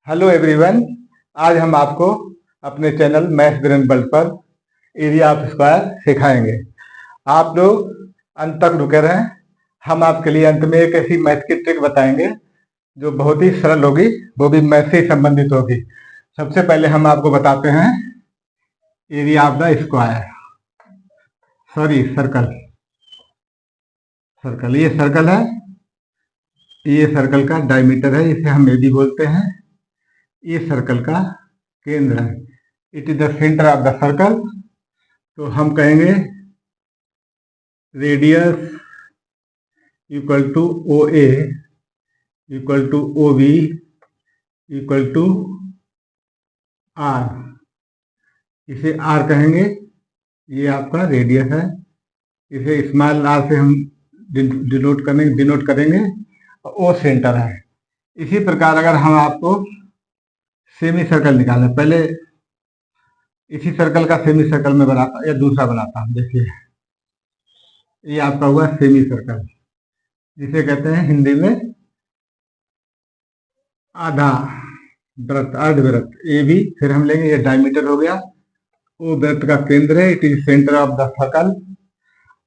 Hello everyone. आज हम आपको अपने चैनल मैथ ब्रेन वर्ल्ड पर एरिया ऑफ स्क्वायर सिखाएंगे। आप लोग अंत तक रुके रहें। हम आपके लिए अंत में एक ऐसी मैथ की ट्रिक बताएंगे जो बहुत ही सरल होगी, वो भी मैथ से संबंधित होगी। सबसे पहले हम आपको बताते हैं area of the square, sorry circle. Circle, ये सर्कल है, ये सर्कल का डायमीटर है, इसे हम ए बी बोलते हैं। ये सर्कल का केंद्र है, it is the centre of the circle. तो हम कहेंगे radius equal to O A equal to O B equal to R. इसे आर कहेंगे, ये आपका रेडियस है। इसे स्मॉल आर से हम डिनोट करेंगे। ओ सेंटर है। इसी प्रकार अगर हम आपको सेमी सर्कल निकालना, पहले इसी सर्कल का सेमी सर्कल में बनाता या दूसरा बनाता हूं। देखिए, ये आपका हुआ सेमी सर्कल, जिसे कहते हैं हिंदी में आधा वृत्त, अर्धवृत्त। ए बी, फिर हम लेंगे, ये डायमीटर हो गया। ओ वृत्त का केंद्र है, it is centre of the circle.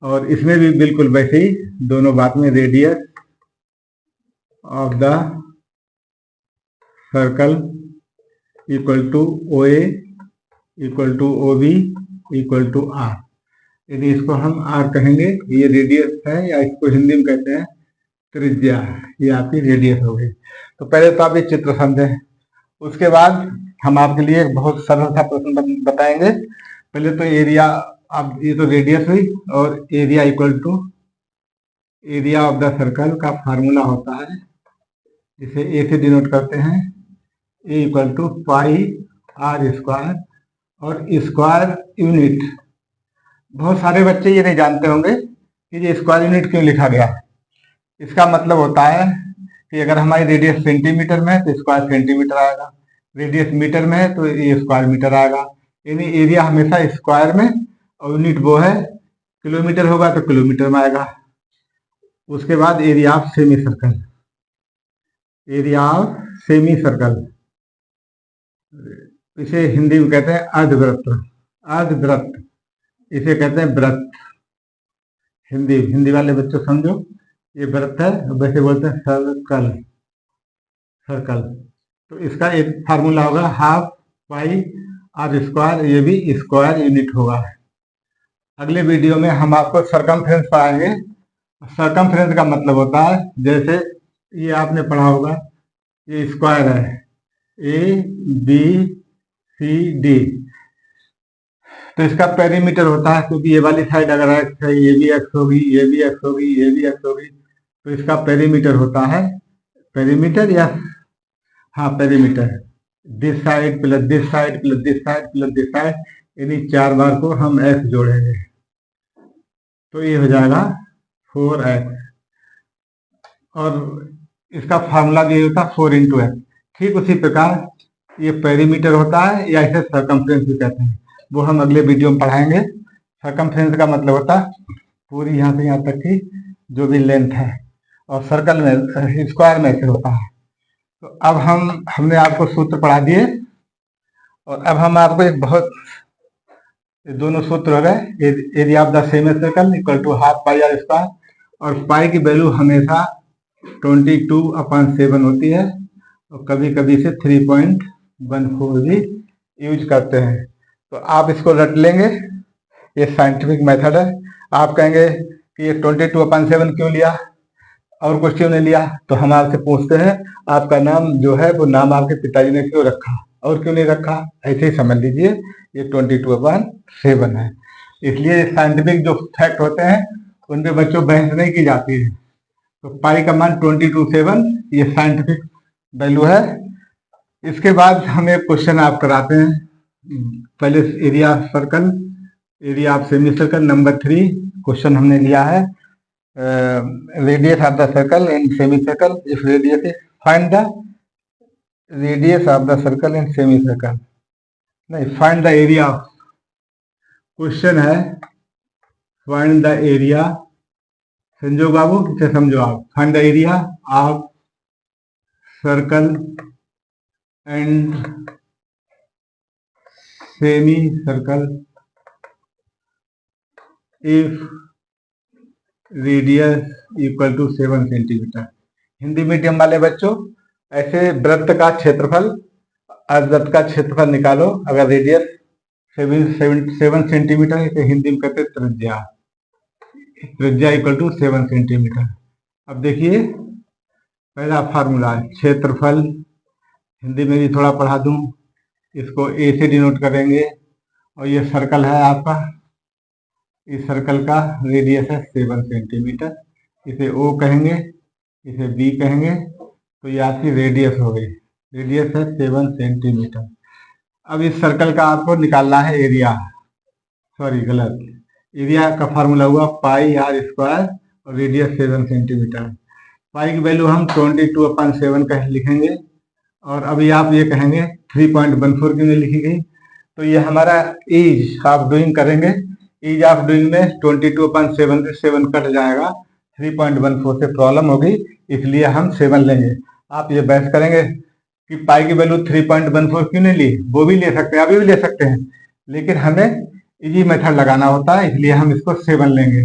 और इसमें भी बिल्कुल वैसे ही दोनों बात में, radius of the circle equal to O A equal to O B equal to R. यदि इसको हम आर कहेंगे, ये रेडियस है, या इसको हिंदी में कहते हैं त्रिज्या। ये आपकी रेडियस हो गई। तो पहले तो आप ये चित्र समझें, उसके बाद हम आपके लिए एक बहुत सरल सा प्रश्न बताएंगे। पहले तो एरिया, अब ये तो रेडियस हुई, और area equal to area of the circle का फार्मूला होता है, जिसे ए से डिनोट करते हैं, A equal to pi are square. और स्क्वायर यूनिट, बहुत सारे बच्चे ये नहीं जानते होंगे कि ये स्क्वायर यूनिट क्यों लिखा गया। इसका मतलब होता है कि अगर हमारी रेडियस सेंटीमीटर में है तो स्क्वायर सेंटीमीटर आएगा, रेडियस मीटर में है तो ये स्क्वायर मीटर आएगा। यानी एरिया हमेशा स्क्वायर में, और यूनिट वो है, किलोमीटर होगा तो किलोमीटर में आएगा। उसके बाद area of semi circle, area of semi circle, इसे हिंदी में कहते हैं अर्धवृत्त। अर्धवृत्त, इसे कहते हैं वृत्त। हिंदी वाले बच्चों समझो, ये वृत्त है, वैसे बोलते हैं सर्कल। सर्कल, तो इसका एक फार्मूला होगा हाफ पाई आर स्क्वायर, ये भी स्क्वायर यूनिट होगा। अगले वीडियो में हम आपको सरकमफ्रेंस पढ़ाएंगे। सरकमफ्रेंस का मतलब होता है, जैसे ये आपने पढ़ा होगा, ये स्क्वायर है, ए बी सी डी, तो इसका पेरीमीटर होता है, क्योंकि ये वाली साइड अगर एक्स है, ये भी एक्स होगी, ये भी एक्स होगी, ये भी एक्स होगी, तो इसका पेरीमीटर होता है, पेरीमीटर या हाँ perimeter, this side plus this side plus this side plus this side, यानी 4 बार को हम एक्स जोड़ेंगे तो ये हो जाएगा 4x। और इसका फार्मूला भी होता है 4 इंटू एक्स। ठीक उसी प्रकार ये पेरीमीटर होता है, या इसे सर्कमफ्रेंस भी कहते हैं, वो हम अगले वीडियो में पढ़ाएंगे। सर्कमफ्रेंस का मतलब होता है पूरी यहाँ से यहाँ तक की जो भी लेंथ है, और सर्कल में, स्क्वायर में से होता है। तो अब हमने आपको सूत्र पढ़ा दिए, और अब हम आपको एक बहुत, दोनों सूत्र हो गए। Area of the semi circle equal to half pi are square, और पाई की वैल्यू हमेशा 22/7 होती है, और कभी कभी से 3.14 भी यूज करते हैं। तो आप इसको रट लेंगे, ये साइंटिफिक मेथड है। आप कहेंगे कि ये 22/7 क्यों लिया और कुछ क्यों नहीं लिया, तो हम आपसे पूछते हैं आपका नाम जो है वो नाम आपके पिताजी ने क्यों रखा और क्यों नहीं रखा, ऐसे ही समझ लीजिए ये 22/7 है। इसलिए साइंटिफिक जो फैक्ट होते हैं उन पे बच्चों बहस नहीं की जाती है। तो पाई का मान 22/7 ये साइंटिफिक वैल्यू है। इसके बाद हम एक क्वेश्चन आप कराते हैं। पहले area circle, area of semi circle number 3 question हमने लिया है। Radius of the circle and semi circle, if radius is find the radius of the circle and semi circle, नहीं, फाइंड द एरिया। क्वेश्चन है find the area, समझो बाबू, इसे समझो आप, find the area of circle and semi circle if radius equal to 7 centimetre. Hindi medium वाले बच्चों, ऐसे वृत्त का क्षेत्रफल, अर्धवृत्त का क्षेत्रफल निकालो अगर रेडियस 7 सेंटीमीटर है, इसे हिंदी में कहते हैं त्रिज्या। त्रिज्या इक्वल टू 7 सेंटीमीटर। अब देखिए पहला फार्मूला क्षेत्रफल, हिंदी में भी थोड़ा पढ़ा दूं, इसको ए से डिनोट करेंगे, और ये सर्कल है आपका, इस सर्कल का रेडियस है 7 सेंटीमीटर, इसे ओ कहेंगे, इसे बी कहेंगे, तो ये आपकी रेडियस हो गई। रेडियस है 7 सेंटीमीटर। अब इस सर्कल का आपको निकालना है एरिया, सॉरी गलत, एरिया का फार्मूला हुआ पाई आर स्क्वायर और रेडियस 7 सेंटीमीटर। पाई की वैल्यू हम 22/7 का लिखेंगे, और अभी आप ये कहेंगे 3.14 क्यों नहीं लिखी गई, तो ये हमारा ईज ऑफ डूइंग करेंगे। ईज ऑफ डूइंग में 22/7 से 7 कट जाएगा, 3.14 से प्रॉब्लम होगी, इसलिए हम 7 लेंगे। आप ये बहस करेंगे कि पाई की वैल्यू 3.14 क्यों नहीं ली, वो भी ले सकते हैं, अभी भी ले सकते हैं, लेकिन हमें इजी मेथड लगाना होता है, इसलिए हम इसको 7 लेंगे।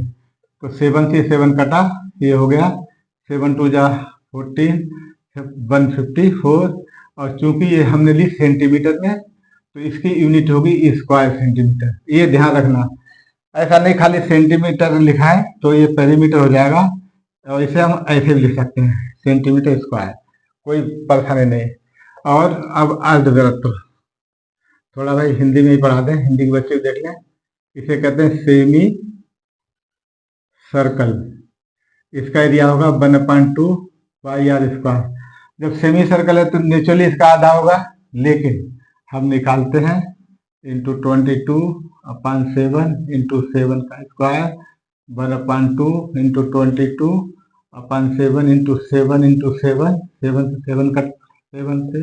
तो 7 से 7 कटा, ये हो गया 7 2 जा 14, 154, और चूंकि ये हमने ली सेंटीमीटर में, तो इसकी यूनिट होगी स्क्वायर सेंटीमीटर। ये ध्यान रखना, ऐसा नहीं खाली सेंटीमीटर लिखा है तो ये पेरीमीटर हो जाएगा, और इसे हम ऐसे भी लिख सकते हैं सेंटीमीटर स्क्वायर, कोई परेशानी नहीं। और अब अर्धवृत्त, थोड़ा भाई हिंदी में ही पढ़ा दें, हिंदी के बच्चे देख लें। इसे कहते हैं सेमी सर्कल, इसका एरिया होगा 1/2 पाई आर स्क्वायर। जब सेमी सर्कल है तो नेचुरली इसका आधा होगा, लेकिन हम निकालते हैं इंटू 22/7 इंटू 7 का स्क्वायर, 1/2 इंटू 22/7 इंटू 7 इंटू 7, 7 से 7 कट, 7 से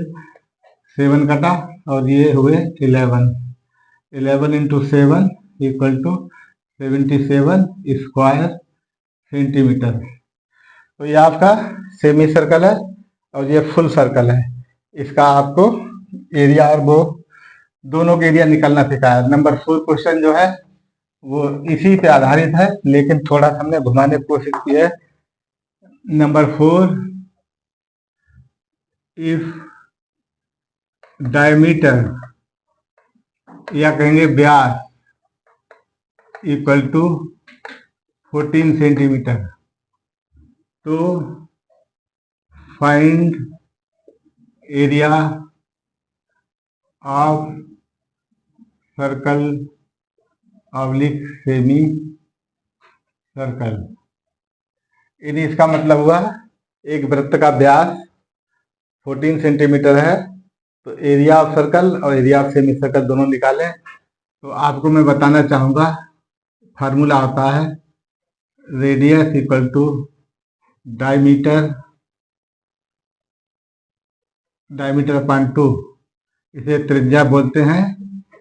7 कटा, और ये हुए 11 into 7 equal to 77 square centimetre. तो ये आपका सेमी सर्कल है और ये फुल सर्कल है। इसका आपको एरिया और वो दोनों के एरिया निकालना सिखाया। नंबर 4 क्वेश्चन जो है वो इसी पे आधारित है, लेकिन थोड़ा सा हमने घुमाने की कोशिश की है। नंबर 4, इफ डायमीटर या कहेंगे व्यास इक्वल टू 14 सेंटीमीटर, तो find area of circle oblique semi circle. इन इसका मतलब हुआ एक वृत्त का व्यास 14 सेंटीमीटर है, तो एरिया ऑफ सर्कल और एरिया ऑफ सेमी सर्कल दोनों निकालें। तो आपको मैं बताना चाहूँगा, फार्मूला होता है radius equal to diameter upon 2, इसे त्रिज्या बोलते हैं।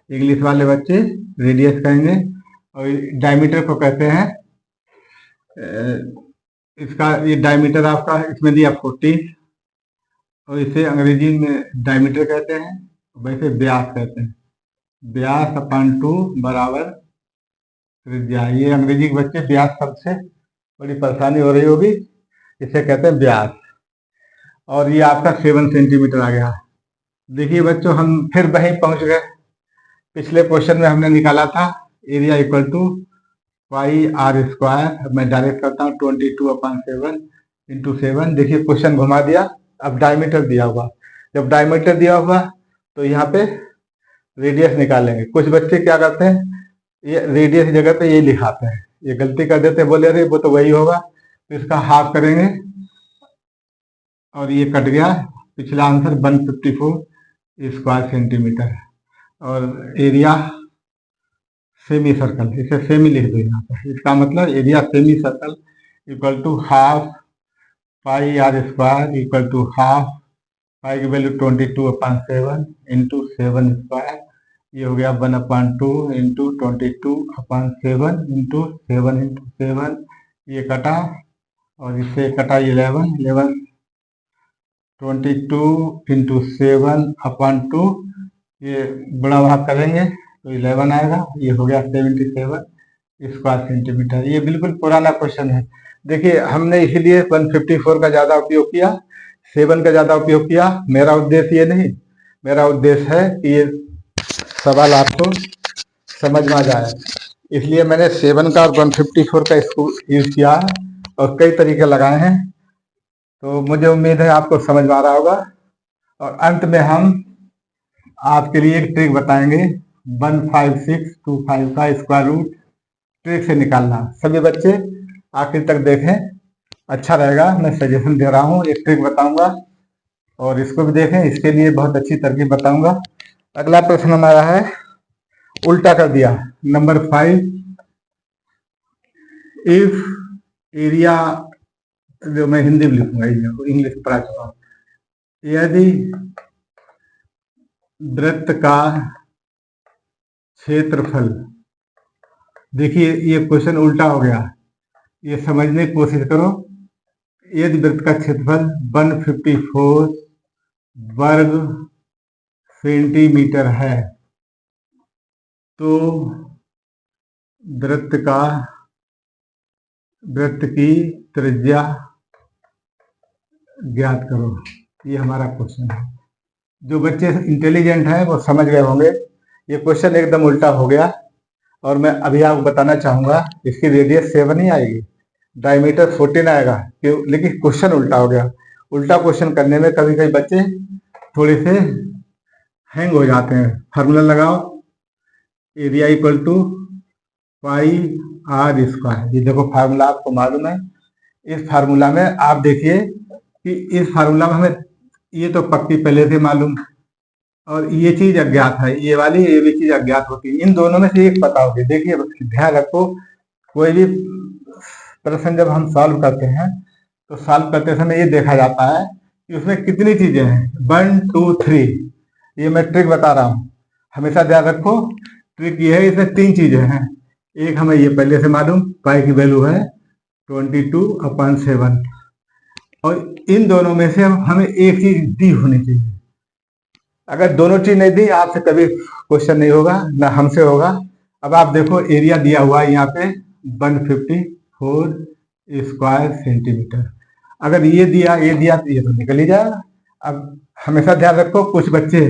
इंग्लिश वाले बच्चे रेडियस कहेंगे, और डायमीटर को कहते हैं, इसका ये डायमीटर आपका इसमें दिया 14, और इसे अंग्रेजी में डायमीटर कहते हैं, वैसे व्यास कहते हैं। व्यास अपॉन 2 बराबर त्रिज्या। ये अंग्रेजी के बच्चे व्यास शब्द से बड़ी परेशानी हो रही होगी, इसे कहते हैं व्यास। और ये आपका 7 सेंटीमीटर आ गया। देखिए बच्चों, हम फिर वहीं पहुंच गए। पिछले क्वेश्चन में हमने निकाला था area equal to pi are square. मैं डायरेक्ट करता हूँ 22/7 इंटू 7। देखिए क्वेश्चन घुमा दिया। अब डायमीटर दिया हुआ, जब डायमीटर दिया हुआ तो यहाँ पे रेडियस निकालेंगे। कुछ बच्चे क्या करते हैं, ये रेडियस की जगह पे ये लिखाते हैं, ये गलती कर देते हैं, बोले अरे वो तो वही होगा, तो इसका हाफ करेंगे और ये कट गया। पिछला आंसर 154 स्क्वायर सेंटीमीटर। और एरिया सेमी सर्कल, इसे सेमी लिख दो यहाँ पर। इसका मतलब area semi circle equal to half pi are square equal to half pi की वैल्यू 22/7 इंटू 7 स्क्वायर। ये हो गया 1/2 इंटू 22/7 इंटू 7 इंटू 7। ये कटा और इससे कटा 11 22 × 7/2, ये बड़ा भाग करेंगे तो 11 आएगा। ये हो गया 77 स्क्वायर सेंटीमीटर। ये बिल्कुल पुराना क्वेश्चन है। देखिए हमने इसीलिए 154 का ज़्यादा उपयोग किया, 7 का ज़्यादा उपयोग किया। मेरा उद्देश्य ये नहीं, मेरा उद्देश्य है कि ये सवाल आपको समझ में आ जाए, इसलिए मैंने 7 का और 154 का इसको यूज किया है और कई तरीके लगाए हैं। तो मुझे उम्मीद है आपको समझ में आ रहा होगा। और अंत में हम आपके लिए एक ट्रिक बताएंगे, 15625 का स्क्वायर रूट ट्रिक से निकालना। सभी बच्चे आखिर तक देखें, अच्छा रहेगा। मैं सजेशन दे रहा हूँ, एक ट्रिक बताऊंगा और इसको भी देखें, इसके लिए बहुत अच्छी तरकीब बताऊंगा। अगला प्रश्न हमारा है, उल्टा कर दिया, नंबर 5, इफ एरिया, जो मैं हिंदी में लिखूंगा, इंग्लिश पढ़ा चुका हूँ। यदि वृत्त का क्षेत्रफल, देखिए ये क्वेश्चन उल्टा हो गया, ये समझने की कोशिश करो। यदि वृत्त का क्षेत्रफल 154 वर्ग सेंटीमीटर है तो वृत्त की त्रिज्या ज्ञात करो। ये हमारा क्वेश्चन है। जो बच्चे इंटेलिजेंट हैं वो समझ गए होंगे। ये क्वेश्चन एकदम उल्टा हो गया और मैं अभी आपको बताना चाहूंगा, इसकी रेडियस 7 ही आएगी, डायमीटर 14 आएगा, लेकिन क्वेश्चन उल्टा हो गया। उल्टा क्वेश्चन करने में कभी कभी बच्चे थोड़े से हैंग हो जाते हैं। फार्मूला लगाओ, area equal to pi are square. ये देखो फार्मूला आपको मालूम है। इस फार्मूला में आप देखिए कि इस फार्मूला में हमें ये तो पक्की पहले से मालूम, और ये चीज अज्ञात है, ये वाली ये भी चीज अज्ञात होती है। इन दोनों में से एक पता होगी। देखिए ध्यान रखो, कोई भी प्रश्न जब हम सॉल्व करते हैं तो सॉल्व करते समय ये देखा जाता है कि उसमें कितनी चीजें हैं, 1 2 3। ये मैं ट्रिक बता रहा हूँ, हमेशा ध्यान रखो। ट्रिक ये है, इसमें 3 चीजें हैं। एक हमें ये पहले से मालूम, पाई की वैल्यू है 22/7, और इन दोनों में से हमें एक चीज दी होनी चाहिए। अगर दोनों चीज नहीं दी, आपसे कभी क्वेश्चन नहीं होगा, ना हमसे होगा। अब आप देखो एरिया दिया हुआ है यहाँ पे 154 स्क्वायर सेंटीमीटर। अगर ये दिया तो ये तो निकल ही जाएगा। अब हमेशा ध्यान रखो, कुछ बच्चे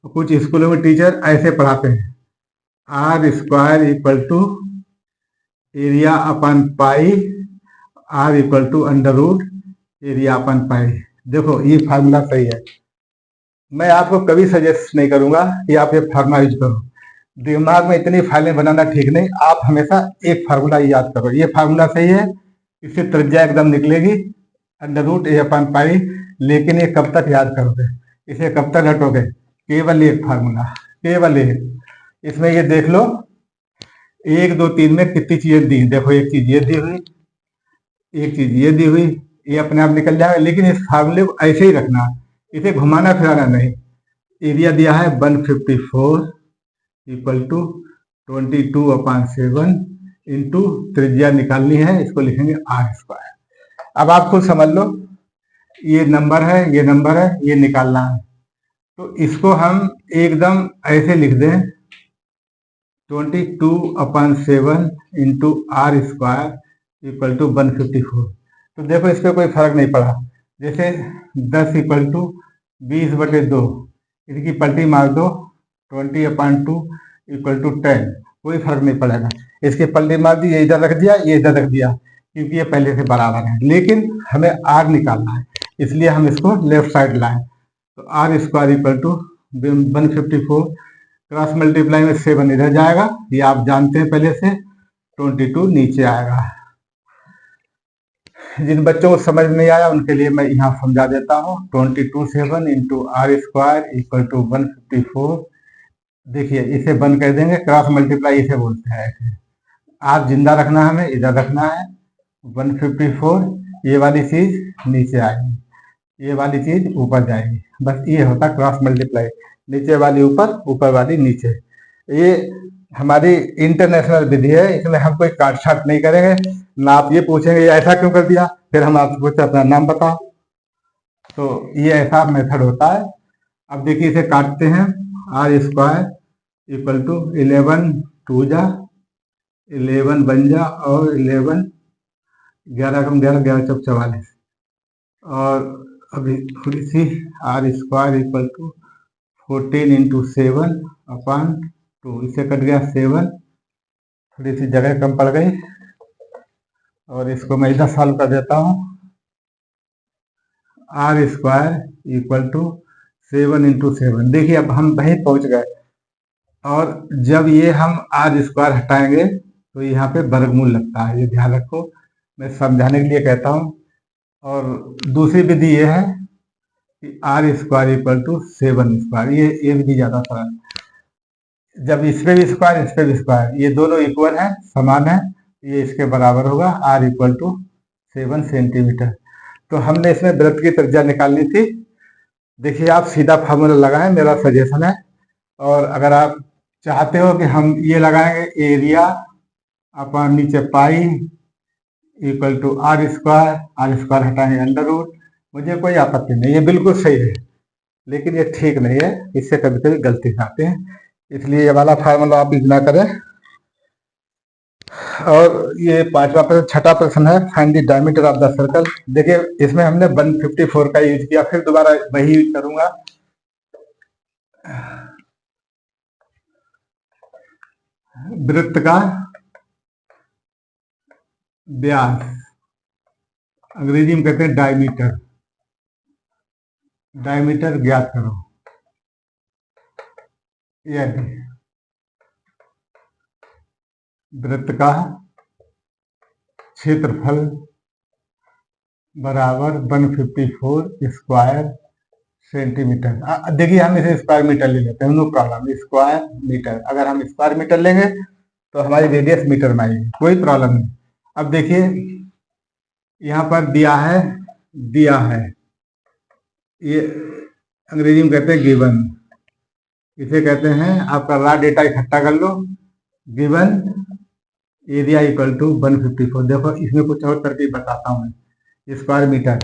कुछ स्कूलों में टीचर ऐसे पढ़ाते हैं, are square equal to area upon pi, r equal to under root area upon pi. देखो ये फार्मूला सही है, मैं आपको कभी सजेस्ट नहीं करूंगा कि आप ये फार्मूला यूज करो। दिमाग में इतनी फाइलें बनाना ठीक नहीं। आप हमेशा एक फार्मूला याद करो, ये फार्मूला सही है, इससे त्रिज्या एकदम निकलेगी अंडर रूट ए अपन पाई। लेकिन ये कब तक याद करोगे, इसे कब तक रटोगे? केवल एक फार्मूला, केवल एक। इसमें ये देख लो 1 2 3 में कितनी चीजें दी। देखो एक चीज ये दी हुई, एक चीज ये दी हुई, ये अपने आप निकल जाएगा। लेकिन इस फार्मूले को ऐसे ही रखना, इसे घुमाना फिराना नहीं। एरिया दिया है 154 इक्वल टू 22/7 इंटू त्रिज्या निकालनी है, इसको लिखेंगे आर स्क्वायर। अब आप खुद समझ लो, ये नंबर है, ये नंबर है, ये निकालना है। तो इसको हम एकदम ऐसे लिख दें, 22/7 into R square equal to 154। तो देखो इस पर कोई फर्क नहीं पड़ा। जैसे 10 इक्वल टू 20/2, इसकी पलटी मार दो, 20/2 इक्वल टू 10, कोई फर्क नहीं पड़ेगा। इसकी पलटी मार दी, ये इधर रख दिया, ये इधर रख दिया, क्योंकि ये पहले से बराबर है। लेकिन हमें आर निकालना है, इसलिए हम इसको लेफ्ट साइड लाएं। तो R square equal to 154 cross multiply में 7 इधर जाएगा, ये आप जानते हैं पहले से, 22 नीचे आएगा। जिन बच्चों को समझ नहीं आया उनके लिए मैं यहाँ समझा देता हूँ। 22/7 into R square equal to 154। देखिए इसे बंद कर देंगे, क्रॉस मल्टीप्लाई इसे बोलते हैं। ऐसे आर जिंदा रखना है, हमें इधर रखना है। 154, ये वाली चीज नीचे आएगी, ये वाली चीज ऊपर जाएगी। बस ये होता क्रॉस मल्टीप्लाई, नीचे वाली ऊपर, ऊपर वाली नीचे। ये हमारी इंटरनेशनल विधि है, इसमें हम कोई काट छाट नहीं करेंगे ना। आप ये पूछेंगे ये ऐसा क्यों कर दिया, फिर हम आपसे पूछते अपना नाम बताओ। तो ये ऐसा मेथड होता है। अब देखिए इसे काटते हैं। Are square equal to 11 two जा 11 बन जा और 11 11 कम 11 11 चौक 44 और अभी थोड़ी सी R square equal to 14 into 7 upon 2, इससे कट गया 7, थोड़ी सी जगह कम पड़ गई और इसको मैं इधर सॉल्व कर देता हूँ। R square equal to 7 into 7, देखिए अब हम वहीं पहुंच गए। और जब ये हम आर स्क्वायर हटाएंगे तो यहाँ पे वर्गमूल लगता है, ये ध्यान रखो, मैं समझाने के लिए कहता हूँ। और दूसरी विधि ये है कि R square equal to 7 square, ये विधि ज़्यादा सरल। जब इस पे भी स्क्वायर इस पे भी स्क्वायर, ये दोनों इक्वल है, समान है, ये इसके बराबर होगा। R equal to 7 centimetre. तो हमने इसमें वृत्त की त्रिज्या निकालनी थी। देखिए आप सीधा फार्मूला लगाएं, मेरा सजेशन है। और अगर आप चाहते हो कि हम ये लगाएंगे एरिया अपॉन नीचे pi equal to R square हटाएंगे अंडर रूट, मुझे कोई आपत्ति नहीं, ये बिल्कुल सही है। लेकिन ये ठीक नहीं है, इससे कभी कभी गलती आते हैं, इसलिए ये वाला फार्मूला आप यूज ना करें। और ये पांचवा प्रश्न, छठा प्रश्न है, find the diameter of the circle. देखिए इसमें हमने 154 का यूज किया, फिर दोबारा वही यूज करूंगा। वृत्त का व्यास अंग्रेजी में कहते हैं डायमीटर, डायमीटर ज्ञात करो। यह वृत्त का क्षेत्रफल बराबर 154 स्क्वायर सेंटीमीटर। देखिए हम इसे स्क्वायर मीटर ले लेते हैं, नो प्रॉब्लम, स्क्वायर मीटर। अगर हम स्क्वायर मीटर लेंगे तो हमारी रेडियस मीटर में आएगी, कोई प्रॉब्लम नहीं। अब देखिए यहाँ पर दिया है, ये अंग्रेजी में कहते हैं गिवन, इसे कहते हैं आपका रॉ डेटा इकट्ठा कर लो। Given area equal to 154। देखो इसमें कुछ और तरकीब बताता हूँ मैं। स्क्वायर मीटर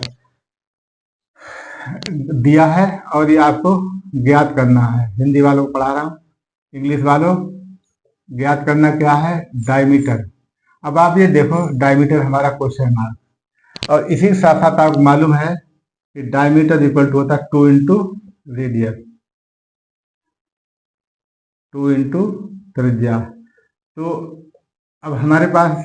दिया है और ये आपको ज्ञात करना है। हिंदी वालों को पढ़ा रहा हूँ, इंग्लिश वालों ज्ञात करना क्या है, डायमीटर। अब आप ये देखो डायमीटर हमारा क्वेश्चन मार्क, और इसी के साथ साथ आपको मालूम है कि डायमीटर इक्वल टू होता है 2 इंटू रेडियस, 2 इंटू त्रिज्या। तो अब हमारे पास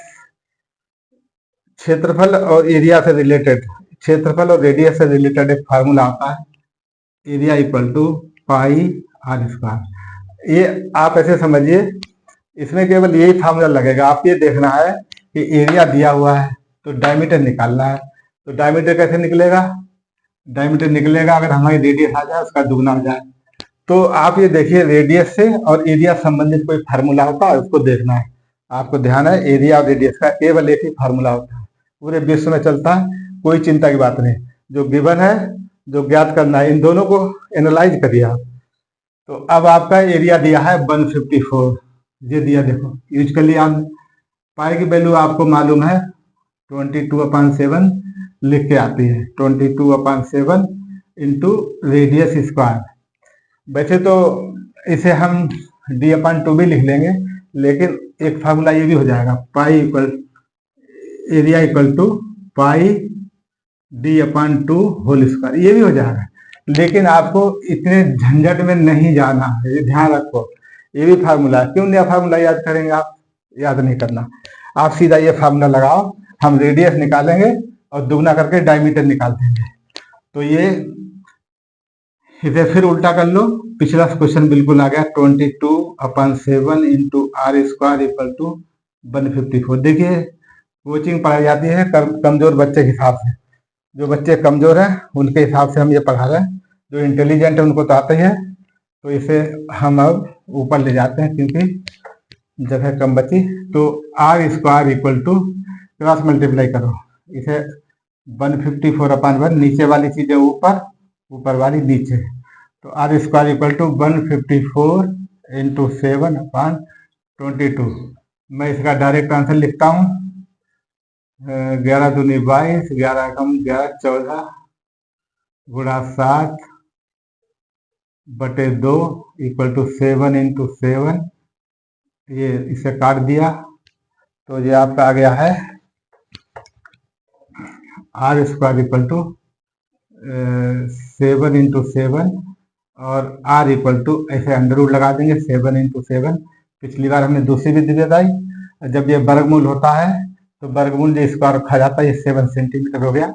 क्षेत्रफल और एरिया से रिलेटेड, क्षेत्रफल और रेडियस से रिलेटेड एक फार्मूला आता है, area equal to pi are square. ये आप ऐसे समझिए, इसमें केवल यही फार्मूला लगेगा। आप ये देखना है कि एरिया दिया हुआ है तो डायमीटर निकालना है। तो डायमीटर कैसे निकलेगा, डायमीटर निकलेगा अगर हमारी रेडियस आ जाए उसका दुगना हो जाए। तो आप ये देखिए रेडियस से और एरिया संबंधित कोई फार्मूला होता है उसको देखना है। आपको ध्यान है एरिया और रेडियस का केवल एक ही फार्मूला होता है, पूरे विश्व में चलता है, कोई चिंता की बात नहीं। जो गिवन है, जो ज्ञात करना है, इन दोनों को एनालाइज करिए आप। तो अब आपका एरिया दिया है 154, ये दिया देखो, यूज कर लिया हमने। पाई की वैल्यू आपको मालूम है 22/7 लिख के आती है, 22/7 इंटू रेडियस स्क्वायर। वैसे तो इसे हम d/2 भी लिख लेंगे, लेकिन एक फार्मूला ये भी हो जाएगा, pi equal area equal to pi d/2 whole square, ये भी हो जाएगा। लेकिन आपको इतने झंझट में नहीं जाना है, ये ध्यान रखो। ये भी फार्मूला, क्यों नया फार्मूला याद करेंगे आप, याद नहीं करना। आप सीधा ये फार्मूला लगाओ, हम रेडियस निकालेंगे और दुगना करके डायमीटर निकाल देंगे। तो ये इसे फिर उल्टा कर लो, पिछला क्वेश्चन बिल्कुल आ गया, 22/7 into R square equal to 154। देखिए कोचिंग पढ़ाई जाती है कमजोर बच्चे के हिसाब से, जो बच्चे कमजोर हैं उनके हिसाब से हम ये पढ़ा रहे हैं, जो इंटेलिजेंट है उनको तो आता ही है। तो इसे हम अब ऊपर ले जाते हैं क्योंकि जगह कम बची। तो R square equal to cross multiply करो, इसे 154/1, नीचे वाली चीजें ऊपर, ऊपर वाली नीचे। तो R square equal to 154 into 7/22। मैं इसका डायरेक्ट आंसर लिखता हूँ, 11 दूनी 22, 11 कम 11 14, गुणा 7/2 इक्वल टू 7 इंटू 7। ये इसे काट दिया तो ये आपका आ गया है R square equal to 7 into 7 और आर इक्वल टू ऐसे अंडर रूट लगा देंगे 7 इंटू 7। पिछली बार हमने दूसरी विधि बताई, जब ये वर्गमूल होता है तो वर्गमूल जो स्क्वायर रखा जाता है, ये 7 सेंटीमीटर हो गया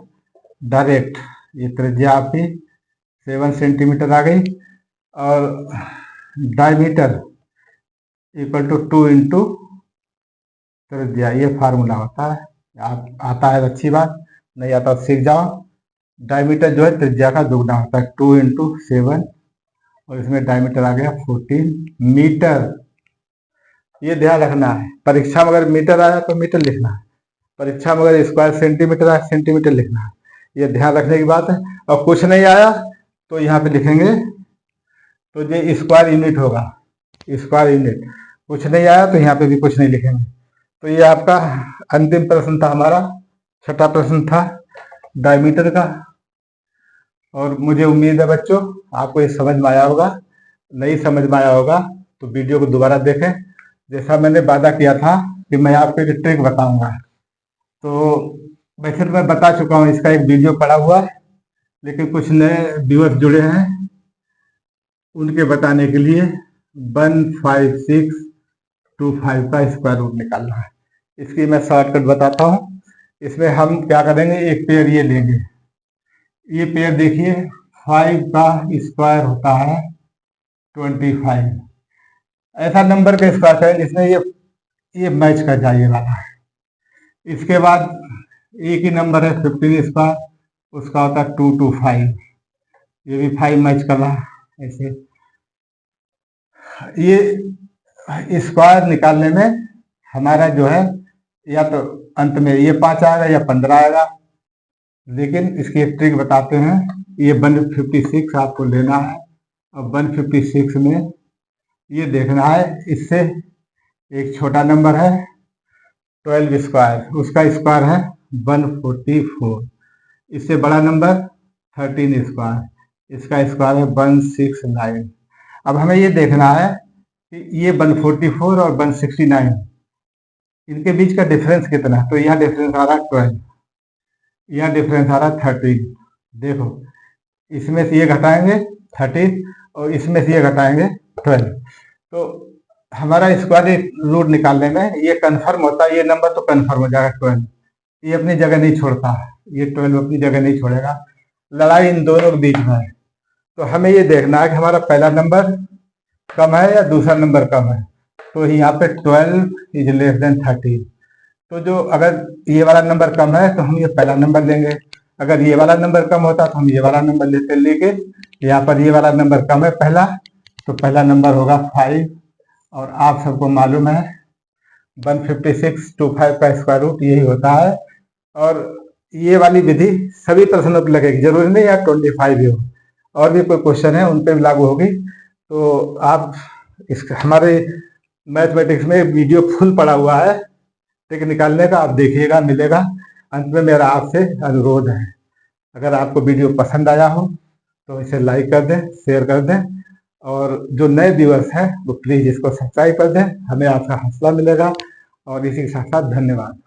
डायरेक्ट। ये त्रिज्या आपकी 7 सेंटीमीटर आ गई और डायमीटर इक्वल टू 2 इंटू त्रिज्या। ये फार्मूला होता है। आप आता है अच्छी बात, नहीं आता तो सीख जाओ। डायमीटर जो है त्रिज्या का दुगना होता है, 2 इंटू 7 और इसमें डायमीटर आ गया 14 मीटर। ये ध्यान रखना है, परीक्षा में अगर मीटर आया तो मीटर लिखना है, परीक्षा में अगर स्क्वायर सेंटीमीटर आया सेंटीमीटर लिखना है। ये ध्यान रखने की बात है। और कुछ नहीं आया तो यहाँ पे लिखेंगे तो ये स्क्वायर यूनिट होगा, स्क्वायर यूनिट। कुछ नहीं आया तो यहाँ पे भी कुछ नहीं लिखेंगे। तो ये आपका अंतिम प्रश्न था, हमारा छठा प्रश्न था डायमीटर का। और मुझे उम्मीद है बच्चों आपको ये समझ में आया होगा। नहीं समझ में आया होगा तो वीडियो को दोबारा देखें। जैसा मैंने वादा किया था कि मैं आपको एक ट्रिक बताऊंगा, तो वैसे तो मैं बता चुका हूँ, इसका एक वीडियो पड़ा हुआ है, लेकिन कुछ नए व्यूअर्स जुड़े हैं, उनके बताने के लिए 15625 का स्क्वायर रूट निकालना है। इसकी मैं शॉर्टकट बताता हूँ। इसमें हम क्या करेंगे, एक पेयर ये लेंगे। ये पेयर देखिए 5 का स्क्वायर होता है 25। ऐसा नंबर का स्क्वायर करें जिसमें ये मैच कर जाए, ये वाला है। इसके बाद एक ही नंबर है 15 स्क्वायर, उसका होता है 225। ये भी 5 मैच कर रहा है। ऐसे ये स्क्वायर निकालने में हमारा जो है या तो अंत में ये 5 आएगा या 15 आएगा, लेकिन इसकी एक ट्रिक बताते हैं। ये 156 आपको लेना है और 156 में ये देखना है, इससे एक छोटा नंबर है 12 स्क्वायर, उसका स्क्वायर है 144। इससे बड़ा नंबर 13 स्क्वायर, इसका स्क्वायर है 169। अब हमें ये देखना है कि ये 144 और 169 इनके बीच का डिफरेंस कितना है। तो यहाँ डिफरेंस आ रहा है 12, यहाँ डिफरेंस आ रहा है 13। देखो इसमें से ये घटाएंगे 13 और इसमें से ये घटाएंगे 12, तो हमारा स्क्वायर रूट निकालने में ये कंफर्म होता है। ये नंबर तो कंफर्म हो जाएगा 12, ये अपनी जगह नहीं छोड़ता, ये 12 अपनी जगह नहीं छोड़ेगा। लड़ाई इन दोनों के बीच में है। तो हमें ये देखना है कि हमारा पहला नंबर कम है या दूसरा नंबर कम है। तो यहाँ पे 12 इज लेस देन 13। तो जो अगर ये वाला नंबर कम है तो हम ये पहला नंबर लेंगे, अगर ये वाला नंबर कम होता तो हम ये वाला नंबर लेते। लेकिन यहाँ पर ये वाला नंबर कम है पहला, तो पहला नंबर होगा 5। और आप सबको मालूम है 15625 का स्क्वायर रूट यही होता है। और ये वाली विधि सभी प्रश्नों पर लगेगी, जरूरी नहीं यार 25 ही हो, और भी कोई क्वेश्चन है उन पर भी लागू होगी। तो आप इस हमारे मैथमेटिक्स में वीडियो फुल पड़ा हुआ है, ट्रिक निकालने का, आप देखिएगा, मिलेगा। अंत में मेरा आपसे अनुरोध है, अगर आपको वीडियो पसंद आया हो तो इसे लाइक कर दें, शेयर कर दें, और जो नए व्यूअर्स हैं वो प्लीज़ इसको सब्सक्राइब कर दें, हमें आपका हौसला मिलेगा। और इसी के साथ साथ धन्यवाद।